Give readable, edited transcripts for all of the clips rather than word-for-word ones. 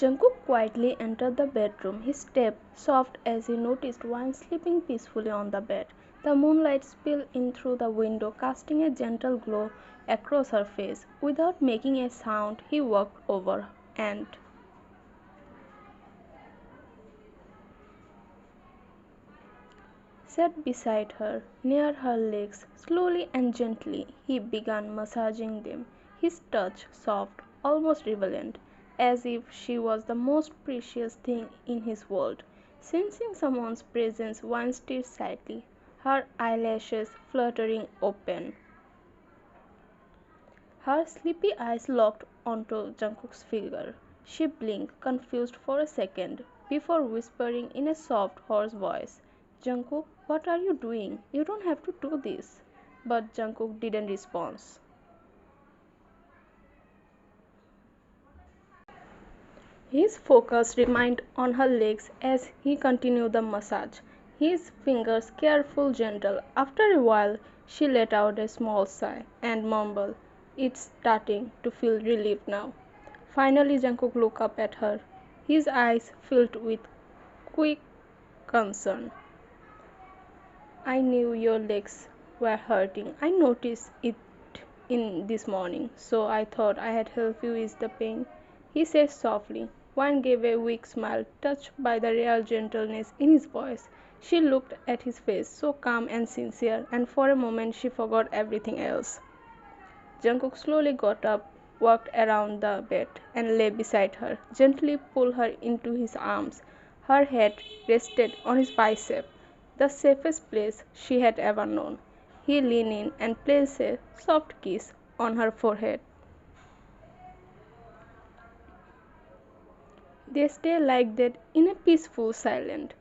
Jungkook quietly entered the bedroom, his step soft as he noticed Wine sleeping peacefully on the bed. The moonlight spilled in through the window, casting a gentle glow across her face. Without making a sound, he walked over and sat beside her, near her legs. Slowly and gently he began massaging them, his touch soft, almost relevant, as if she was the most precious thing in his world. Sensing someone's presence, Wine stirred slightly, her eyelashes fluttering open. Her sleepy eyes locked onto Jungkook's figure. She blinked, confused for a second, before whispering in a soft, hoarse voice, "Jungkook, what are you doing? You don't have to do this." But Jungkook didn't respond. His focus remained on her legs as he continued the massage, his fingers careful, gentle. After a while, she let out a small sigh and mumbled, "It's starting to feel relief now." Finally, Jungkook looked up at her, his eyes filled with quick concern. "I knew your legs were hurting. I noticed it in this morning, so I thought I'd help you ease the pain," he said softly. Wine gave a weak smile, touched by the rare gentleness in his voice. She looked at his face, so calm and sincere, and for a moment she forgot everything else. Jungkook slowly got up, walked around the bed, and lay beside her, gently pulled her into his arms. Her head rested on his bicep, the safest place she had ever known. He leaned in and placed a soft kiss on her forehead. They stayed like that in a peaceful silence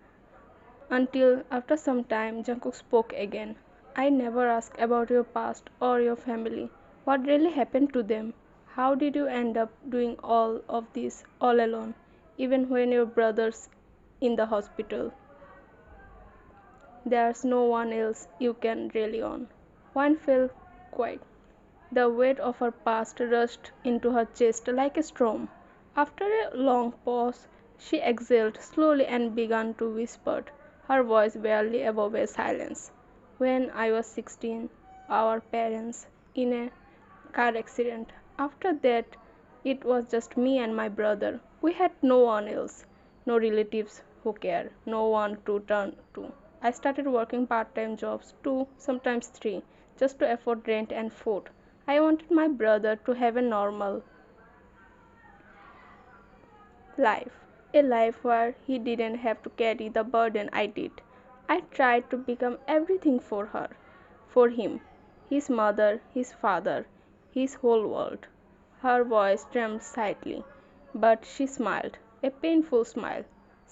until after some time Jungkook spoke again. "I never asked about your past or your family. What really happened to them? How did you end up doing all of this all alone, even when your brother's in the hospital? There's no one else you can rely on." One fell quiet. The weight of her past rushed into her chest like a storm. After a long pause, she exhaled slowly and began to whisper, her voice barely above a silence. "When I was 16, our parents in a car accident. After that, it was just me and my brother. We had no one else, no relatives who care, no one to turn to. I started working part-time jobs, 2, sometimes 3, just to afford rent and food. I wanted my brother to have a normal life, a life where he didn't have to carry the burden I did. I tried to become everything for her, for him, his mother, his father, his whole world." Her voice trembled slightly, but she smiled, a painful smile.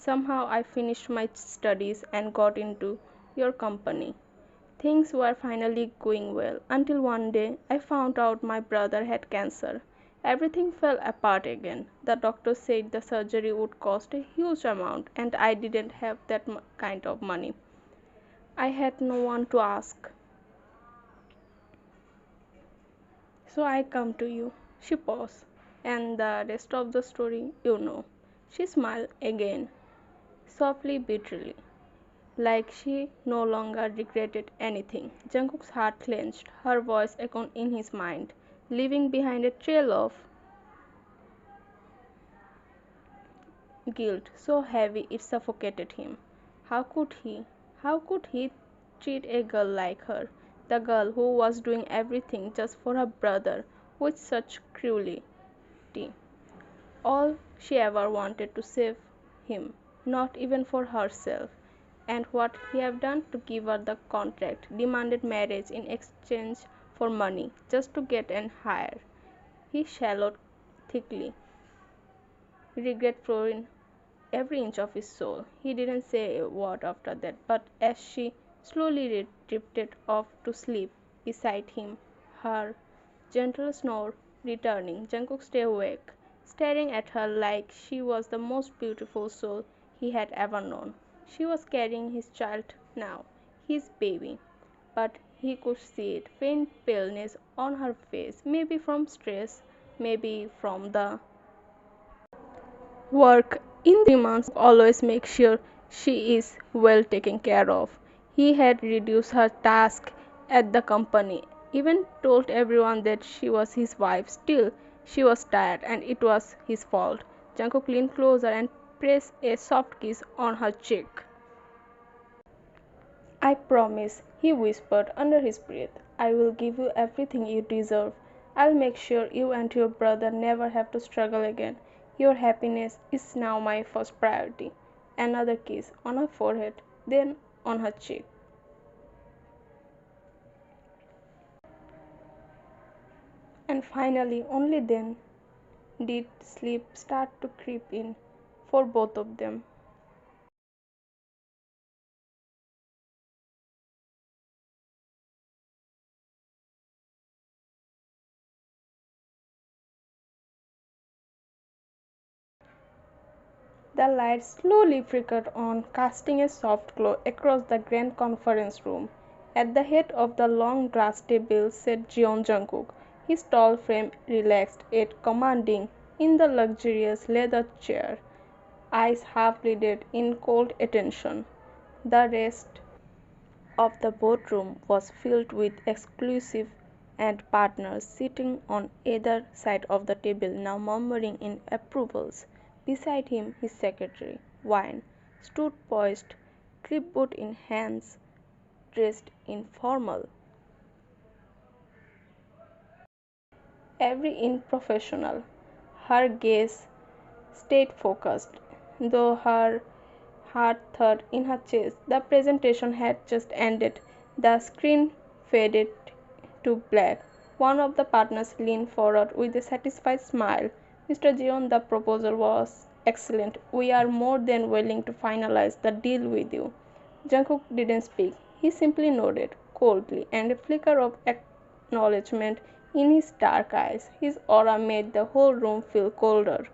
"Somehow I finished my studies and got into your company. Things were finally going well, until one day I found out my brother had cancer. Everything fell apart again. The doctor said the surgery would cost a huge amount, and I didn't have that kind of money. I had no one to ask. So I come to you." She paused. "And the rest of the story, you know." She smiled again, softly, bitterly, like she no longer regretted anything. Jungkook's heart clenched, her voice echoed in his mind, leaving behind a trail of guilt so heavy it suffocated him. How could he? How could he treat a girl like her, the girl who was doing everything just for her brother, with such cruelty? All she ever wanted to save him, not even for herself. And what he had done to give her the contract, demanded marriage in exchange for money, just to get an heir. He swallowed thickly, regret pouring every inch of his soul. He didn't say a word after that, but as she slowly drifted off to sleep beside him, her gentle snore returning, Jungkook stayed awake, staring at her like she was the most beautiful soul he had ever known. She was carrying his child now, his baby, but he could see it, faint paleness on her face, maybe from stress, maybe from the work in 3 months, always make sure she is well taken care of. He had reduced her task at the company, even told everyone that she was his wife. Still, she was tired and it was his fault. Jungkook leaned closer and pressed a soft kiss on her cheek. I promise, he whispered under his breath. I will give you everything you deserve. I'll make sure you and your brother never have to struggle again. Your happiness is now my first priority. Another kiss on her forehead, then on her cheek. And finally, only then, did sleep start to creep in for both of them. The lights slowly flickered on, casting a soft glow across the grand conference room. At the head of the long glass table sat Jungkook, his tall frame relaxed yet commanding in the luxurious leather chair, eyes half-lidded in cold attention. The rest of the boardroom was filled with exclusive and partners sitting on either side of the table now murmuring in approvals. Beside him his secretary, Wine, stood poised, clipboard in hands, dressed in formal, every inch professional. Her gaze stayed focused, though her heart thud in her chest. The presentation had just ended. The screen faded to black. One of the partners leaned forward with a satisfied smile. Mr. Jeon, the proposal was excellent. We are more than willing to finalize the deal with you. Jungkook didn't speak. He simply nodded coldly, and a flicker of acknowledgement in his dark eyes. His aura made the whole room feel colder.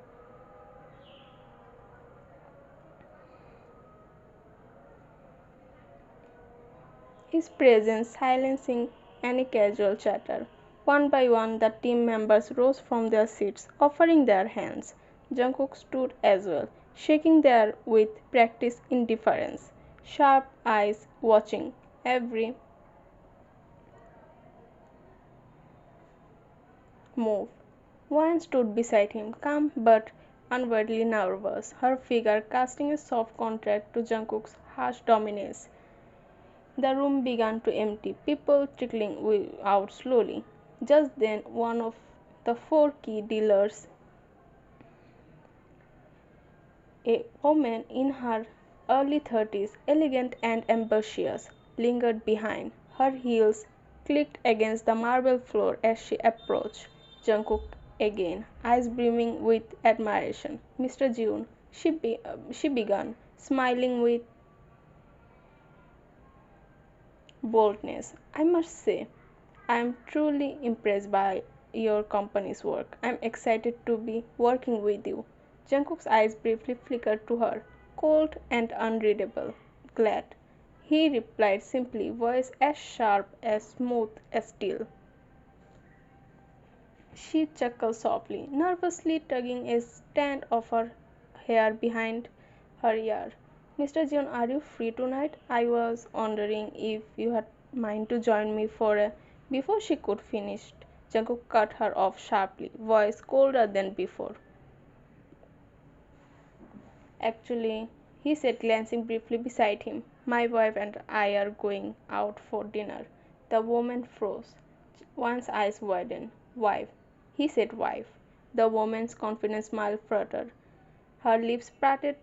His presence silencing any casual chatter. One by one, the team members rose from their seats, offering their hands. Jungkook stood as well, shaking there with practiced indifference, sharp eyes watching every move. One stood beside him, calm but unworldly nervous, her figure casting a soft contrast to Jungkook's harsh dominance. The room began to empty, people trickling out slowly. Just then, one of the four key dealers, a woman in her early 30s, elegant and ambitious, lingered behind. Her heels clicked against the marble floor as she approached Jungkook again, eyes brimming with admiration. Mr. June, she began, smiling with boldness. I must say, I am truly impressed by your company's work. I am excited to be working with you. Jungkook's eyes briefly flickered to her, cold and unreadable. Glad. He replied simply, voice as sharp, as smooth as steel. She chuckled softly, nervously tugging a strand of her hair behind her ear. Mr. John, are you free tonight? I was wondering if you had mind to join me for a. Before she could finish, Jungkook cut her off sharply, voice colder than before. Actually, he said, glancing briefly beside him, my wife and I are going out for dinner. The woman froze. One's eyes widened. Wife. He said wife. The woman's confident smile fluttered. Her lips parted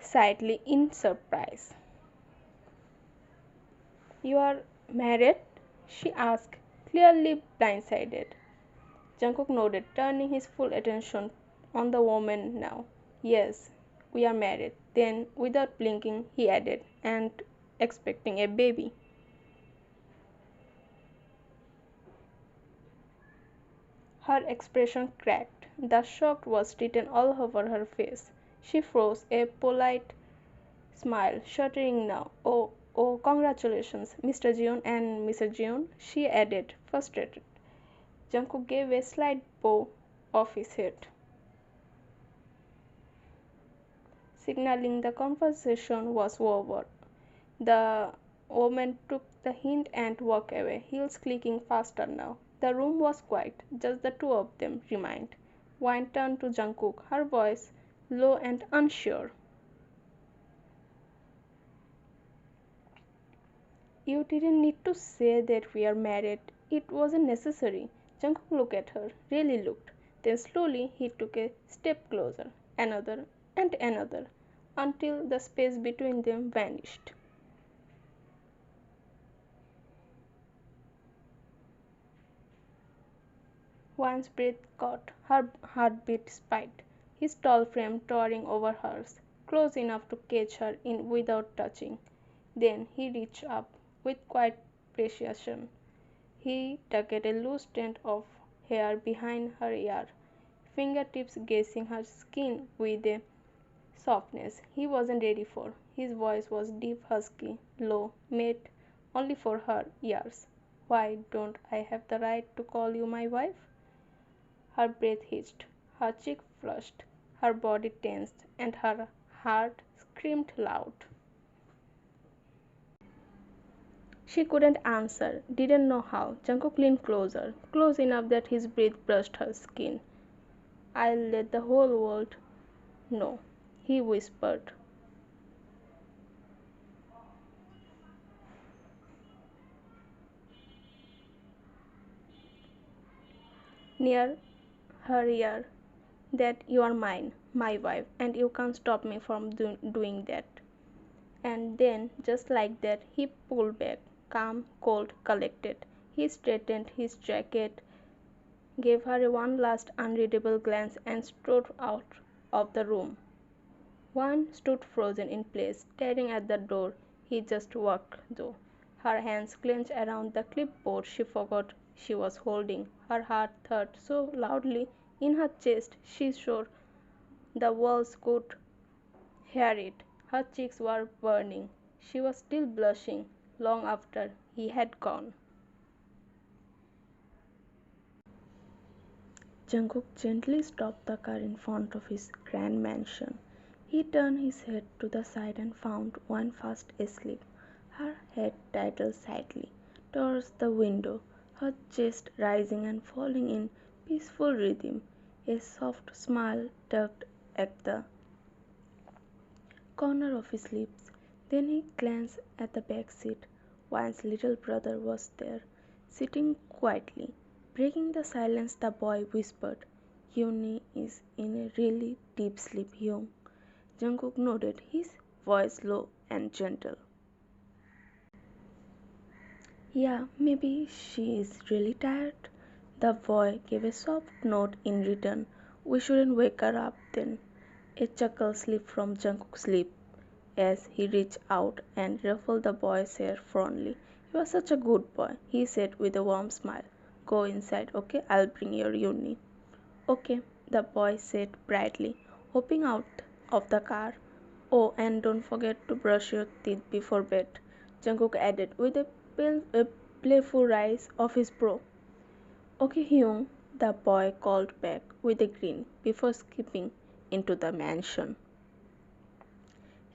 slightly in surprise. You are married? She asked, clearly blindsided. Jungkook nodded, turning his full attention on the woman now. Yes, we are married. Then, without blinking, he added, and expecting a baby. Her expression cracked. The shock was written all over her face. She froze, a polite smile shuddering now. Oh, oh, congratulations, Mr. Jeon and Mrs. Jeon, she added, frustrated. Jungkook gave a slight bow of his head. signaling the conversation was over. The woman took the hint and walked away, heels clicking faster now. The room was quiet, just the two of them remained. Wine turned to Jungkook, her voice low and unsure. You didn't need to say that we are married. It wasn't necessary. Jungkook looked at her, really looked. Then slowly he took a step closer, another and another, until the space between them vanished. One's breath caught, her heartbeat spiked, his tall frame towering over hers, close enough to catch her in without touching. Then he reached up with quiet precision. He tugged a loose strand of hair behind her ear, fingertips gazing her skin with a softness he wasn't ready for. His voice was deep, husky, low, made only for her ears. Why don't I have the right to call you my wife? Her breath hitched, her cheek flushed, her body tensed, and her heart screamed loud. She couldn't answer, didn't know how. Jungkook leaned closer, close enough that his breath brushed her skin. I'll let the whole world know, he whispered. Near her ear, that you are mine, my wife, and you can't stop me from doing that. And then, just like that, he pulled back, calm, cold, collected. He straightened his jacket, gave her one last unreadable glance, and strode out of the room. One stood frozen in place, staring at the door he just walked through. Her hands clenched around the clipboard she forgot she was holding. Her heart thud so loudly in her chest she swore the walls could hear it. Her cheeks were burning. She was still blushing long after he had gone. Jungkook gently stopped the car in front of his grand mansion. He turned his head to the side and found one fast asleep, her head tilted slightly towards the window, her chest rising and falling in peaceful rhythm, a soft smile tugged at the corner of his lips. Then he glanced at the back seat. Wan's little brother was there, sitting quietly. Breaking the silence, the boy whispered, Yuni is in a really deep sleep, Hyung. Jungkook nodded, his voice low and gentle. Yeah, maybe she is really tired. The boy gave a soft nod in return. We shouldn't wake her up then. A chuckle slipped from Jungkook's lips as he reached out and ruffled the boy's hair fondly. You are such a good boy, he said with a warm smile. Go inside, okay? I'll bring your uni. Okay, the boy said brightly, hopping out of the car. Oh, and don't forget to brush your teeth before bed, Jungkook added with a playful rise of his brow. Okay, Hyung, the boy called back with a grin before skipping into the mansion.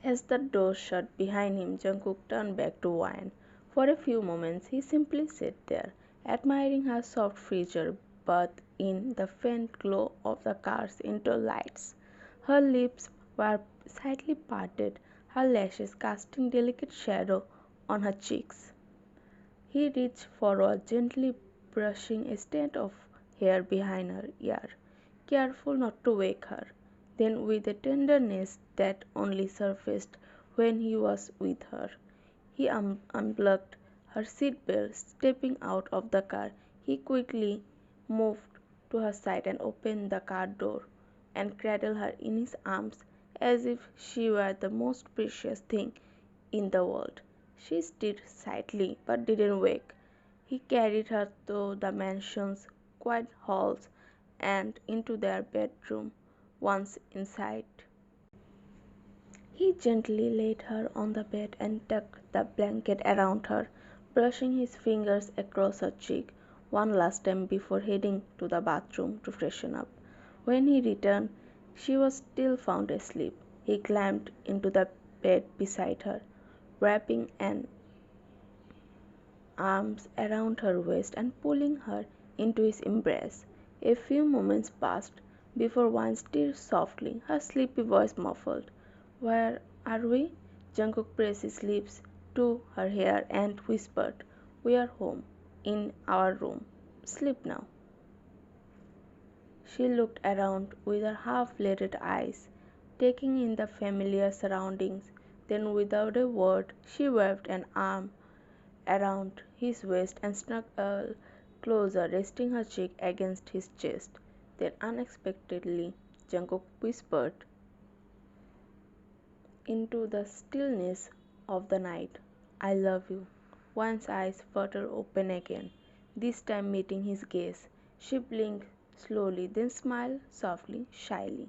As the door shut behind him, Jungkook turned back to Wine. For a few moments, he simply sat there, admiring her soft figure bathed in the faint glow of the car's indoor lights. Her lips were slightly parted, her lashes casting delicate shadow on her cheeks. He reached forward, gently brushing a strand of hair behind her ear, careful not to wake her. Then, with a tenderness that only surfaced when he was with her, he unplugged her seat belt. Stepping out of the car, he quickly moved to her side and opened the car door and cradled her in his arms as if she were the most precious thing in the world. She stirred slightly but didn't wake. He carried her through the mansion's quiet halls and into their bedroom. Once inside, he gently laid her on the bed and tucked the blanket around her, brushing his fingers across her cheek one last time before heading to the bathroom to freshen up. When he returned, she was still found asleep, He climbed into the bed beside her, wrapping an arms around her waist and pulling her into his embrace. A few moments passed before one stirred softly, her sleepy voice muffled. "Where are we?" Jungkook pressed his lips to her hair and whispered, "We are home, in our room. Sleep now." She looked around with her half-lidded eyes, taking in the familiar surroundings. Then, without a word, she waved an arm around his waist and snuggled closer, resting her cheek against his chest. Then, unexpectedly, Jungkook whispered into the stillness of the night, "I love you." One's eyes fluttered open again, this time meeting his gaze. She blinked slowly, then smiled softly, shyly.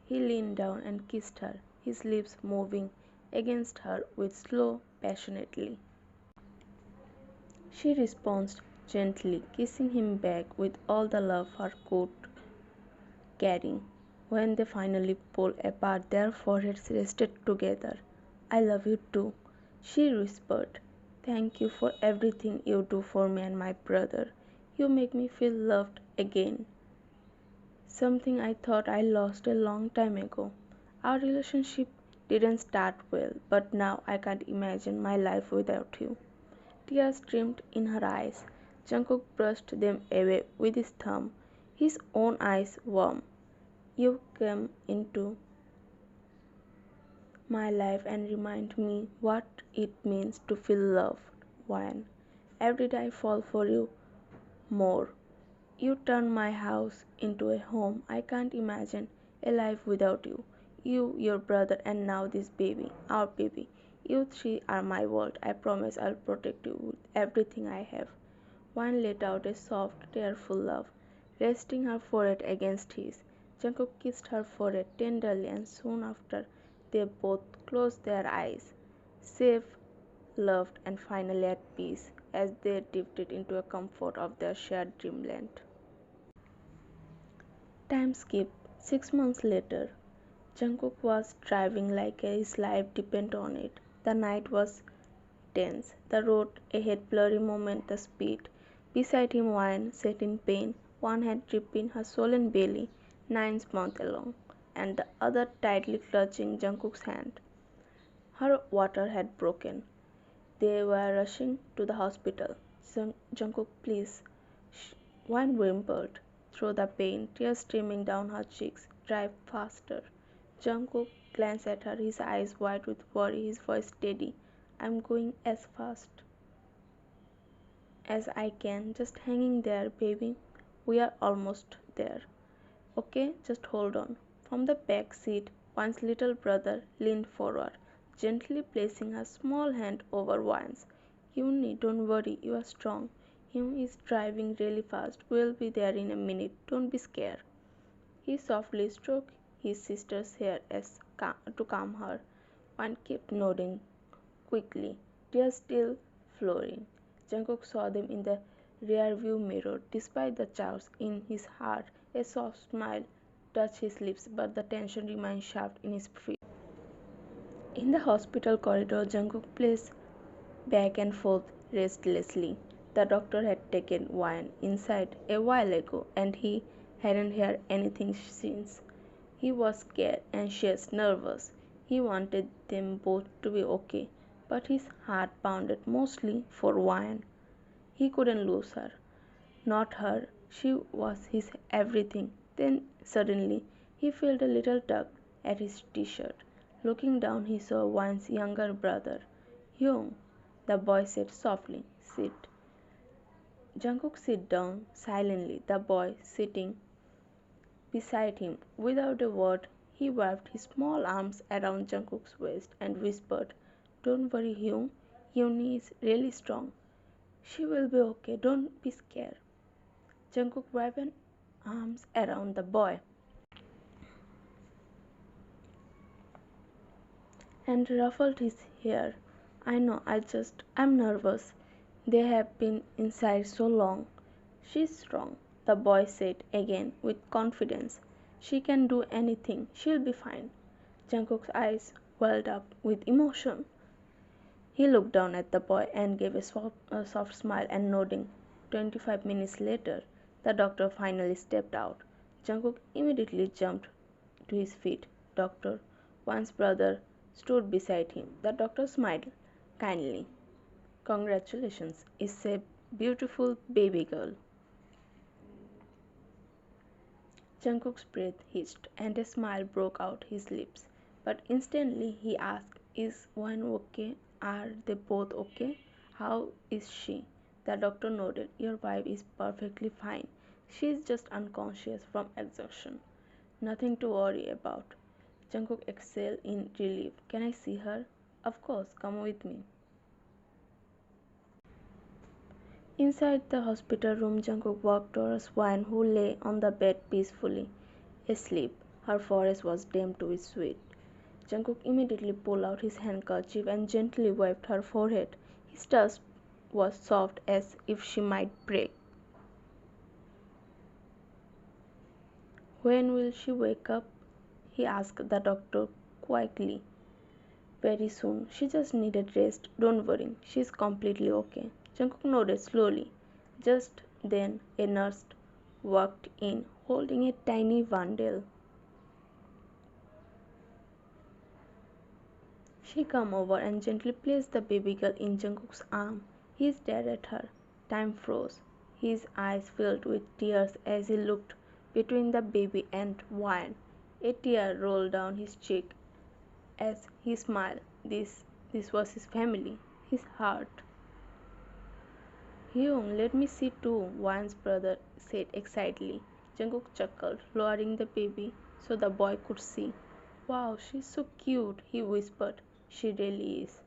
He leaned down and kissed her, his lips moving against her with slow, passionately. She responded gently, kissing him back with all the love her could carry. When they finally pulled apart, their foreheads rested together. "I love you too," she whispered. "Thank you for everything you do for me and my brother. You make me feel loved again. Something I thought I lost a long time ago. Our relationship didn't start well, but now I can't imagine my life without you." Tears streamed in her eyes. Jungkook brushed them away with his thumb, his own eyes warm. "You came into my life and remind me what it means to feel loved, Wayne. Every day I fall for you more. You turn my house into a home. I can't imagine a life without you. You, your brother, and now this baby, our baby. You three are my world. I promise I'll protect you with everything I have." Wayne let out a soft, tearful laugh, resting her forehead against his. Jungkook kissed her forehead tenderly, and soon after they both closed their eyes, safe, loved, and finally at peace, as they drifted into the comfort of their shared dreamland. Time skip. 6 months later, Jungkook was driving like his life depended on it. The night was tense, the road ahead blurry moment the speed. Beside him Wine sat in pain, one hand gripping her swollen belly, 9 months along, and the other tightly clutching Jungkook's hand. Her water had broken. They were rushing to the hospital. "Jungkook, please." Wine whimpered through the pain, tears streaming down her cheeks. "Drive faster." Jungkook glanced at her, his eyes wide with worry, his voice steady. "I'm going as fast as I can. Just hanging there, baby. We are almost there. Okay, just hold on." From the back seat, Wine's little brother leaned forward, gently placing a small hand over Wine's. Don't worry, you are strong. Him is driving really fast. We'll be there in a minute. Don't be scared." He softly stroked his sister's hair to calm her. Wine kept nodding quickly, tears still flowing. Jungkook saw them in the rearview mirror. Despite the chaos in his heart, a soft smile touched his lips, but the tension remained sharp in his face. In the hospital corridor, Jungkook paced back and forth restlessly. The doctor had taken Wine inside a while ago, and he hadn't heard anything since. He was scared, anxious, nervous. He wanted them both to be okay, but his heart pounded mostly for Wine. He couldn't lose her. Not her. She was his everything. Then suddenly he felt a little tug at his t-shirt. Looking down, he saw Wine's younger brother. "Young," the boy said softly. "Sit." Jungkook sat down silently, the boy sitting beside him. Without a word, he wrapped his small arms around Jungkook's waist and whispered, "Don't worry, Hyung. Hyuni is really strong. She will be okay. Don't be scared." Jungkook wrapped his arms around the boy and ruffled his hair. "I know, I'm nervous. They have been inside so long." "She's strong," the boy said again with confidence. "She can do anything. She'll be fine." Jungkook's eyes welled up with emotion. He looked down at the boy and gave a soft smile and nodding. 25 minutes later, the doctor finally stepped out. Jungkook immediately jumped to his feet. Doctor, Wan's brother, stood beside him. The doctor smiled kindly. Congratulations, it's a beautiful baby girl. Jungkook's breath hitched and a smile broke out his lips. But instantly he asked, is one okay? Are they both okay? How is she? The doctor nodded. Your wife is perfectly fine. She is just unconscious from exhaustion. Nothing to worry about. Jungkook exhaled in relief. Can I see her? Of course, come with me. Inside the hospital room, Jungkook walked towards Hwan, who lay on the bed peacefully asleep. Her forehead was damp with sweat. Jungkook immediately pulled out his handkerchief and gently wiped her forehead. His touch was soft as if she might break. When will she wake up? He asked the doctor quietly. Very soon. She just needed rest. Don't worry. She's completely okay. Jungkook nodded slowly. Just then a nurse walked in holding a tiny bundle. She came over and gently placed the baby girl in Jungkook's arm. He stared at her. Time froze. His eyes filled with tears as he looked between the baby and Hwan. A tear rolled down his cheek as he smiled. This was his family, his heart. Hyung, let me see too, Hwan's brother said excitedly. Jungkook chuckled, lowering the baby so the boy could see. Wow, she's so cute, he whispered. She really is.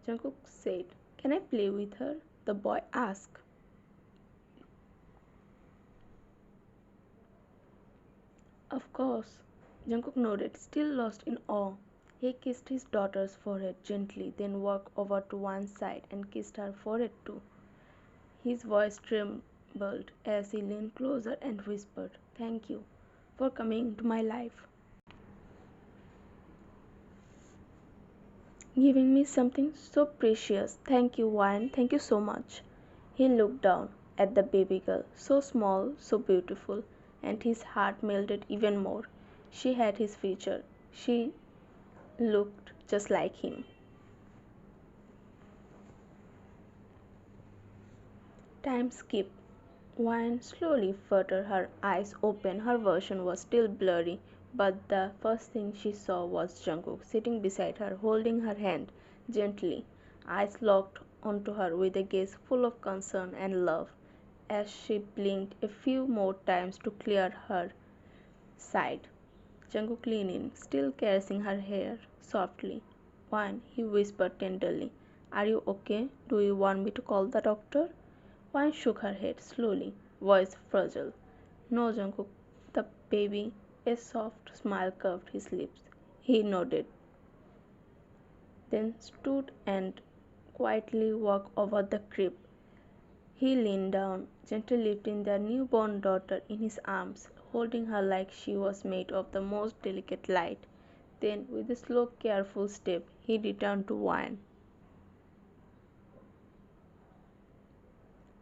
Jungkook said, can I play with her? The boy asked. Of course. Jungkook nodded, still lost in awe. He kissed his daughter's forehead gently, then walked over to one side and kissed her forehead too. His voice trembled as he leaned closer and whispered, thank you for coming into my life. Giving me something so precious. Thank you, Hwan. Thank you so much. He looked down at the baby girl, so small, so beautiful, and his heart melted even more. She had his feature. She looked just like him. Time skipped. Hwan slowly fluttered her eyes open. Her version was still blurry, but the first thing she saw was Jungkook sitting beside her, holding her hand gently, eyes locked onto her with a gaze full of concern and love. As she blinked a few more times to clear her sight, Jungkook leaned in, still caressing her hair softly. Hwan, he whispered tenderly, are you okay? Do you want me to call the doctor? Hwan shook her head slowly, voice fragile. No, Jungkook, the baby. A soft smile curved his lips. He nodded, then stood and quietly walked over the crib. He leaned down, gently lifting their newborn daughter in his arms, holding her like she was made of the most delicate light. Then, with a slow, careful step, he returned to Hwan.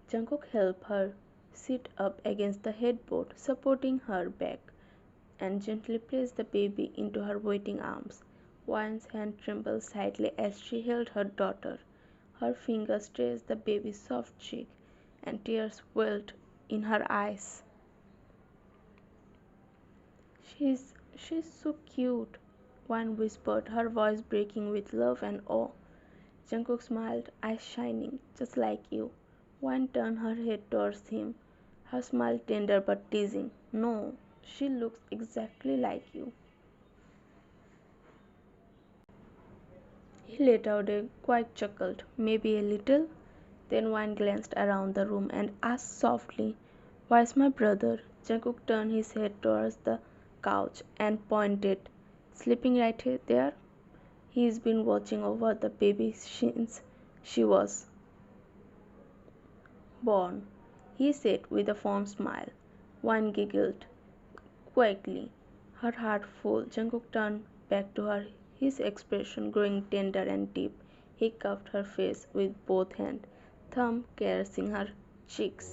Jungkook helped her sit up against the headboard, supporting her back, and gently placed the baby into her waiting arms. Hwan's hand trembled slightly as she held her daughter. Her fingers traced the baby's soft cheek, and tears welled in her eyes. She's so cute, Hwan whispered, her voice breaking with love and awe. Jungkook smiled, eyes shining, just like you. Hwan turned her head towards him, her smile tender but teasing. No, she looks exactly like you. He let out a quiet chuckle, maybe a little. Then Hwan glanced around the room and asked softly, where's my brother? Jungkook turned his head towards the couch and pointed, sleeping right there. He's been watching over the baby since she was born, he said with a fond smile. Hwan giggled quietly, her heart full. Jungkook turned back to her, his expression growing tender and deep. He cupped her face with both hands, thumb caressing her cheeks.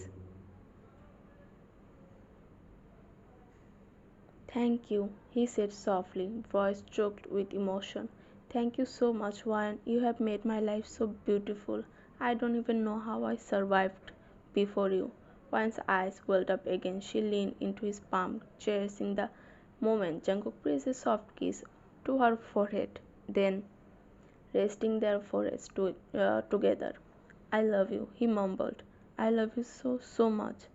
"Thank you," he said softly, voice choked with emotion. "Thank you so much, Ryan. You have made my life so beautiful. I don't even know how I survived before you." Ryan's eyes welled up again. She leaned into his palm, cherishing the moment. Jungkook pressed a soft kiss to her forehead, then resting their foreheads together. "I love you," he mumbled. "I love you so, so much."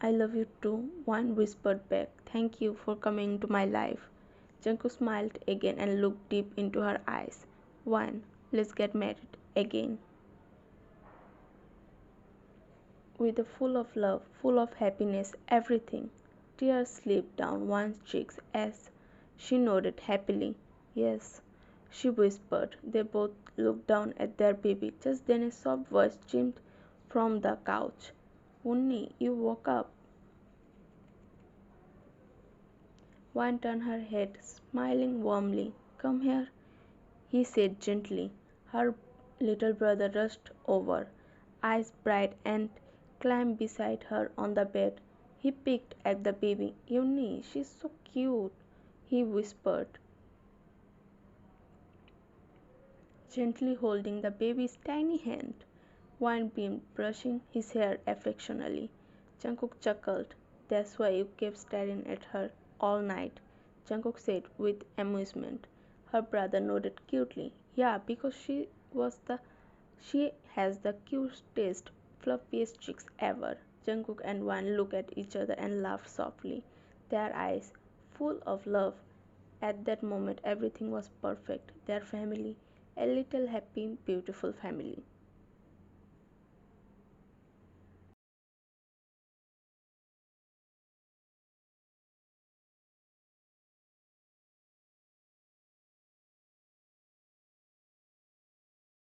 "I love you too," Wan whispered back. "Thank you for coming into my life." Jungkook smiled again and looked deep into her eyes. "Wan, let's get married again." With a full of love, full of happiness, everything. Tears slipped down Wan's cheeks as she nodded happily. "Yes," she whispered. They both looked down at their baby. Just then a soft voice chimed from the couch. "Unni, you woke up." Wan turned her head, smiling warmly. "Come here," he said gently. Her little brother rushed over, eyes bright, and climbed beside her on the bed. He peeked at the baby. "Yuni, she's so cute," he whispered, gently holding the baby's tiny hand. Wan beamed, brushing his hair affectionately. Jungkook chuckled. "That's why you kept staring at her all night," Jungkook said with amusement. Her brother nodded cutely. "Yeah, because she has the cutest, fluffiest cheeks ever." Jungkook and Wan looked at each other and laughed softly, their eyes full of love. At that moment everything was perfect. Their family, a little happy, beautiful family.